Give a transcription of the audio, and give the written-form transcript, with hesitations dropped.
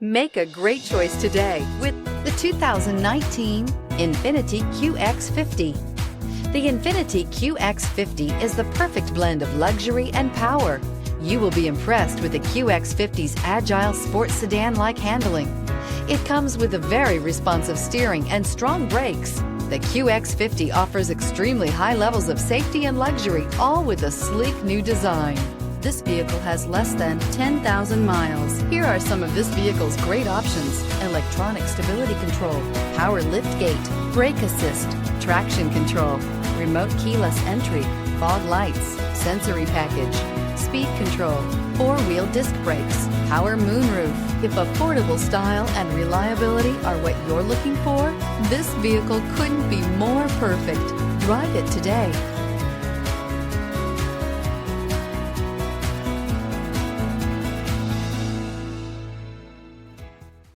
Make a great choice today with the 2019 INFINITI QX50. The INFINITI QX50 is the perfect blend of luxury and power. You will be impressed with the QX50's agile sports sedan-like handling. It comes with a very responsive steering and strong brakes. The QX50 offers extremely high levels of safety and luxury, all with a sleek new design. This vehicle has less than 10,000 miles. Here are some of this vehicle's great options: electronic stability control, power liftgate, brake assist, traction control, remote keyless entry, fog lights, sensory package, speed control, four-wheel disc brakes, power moonroof. If affordable style and reliability are what you're looking for, this vehicle couldn't be more perfect. Drive it today.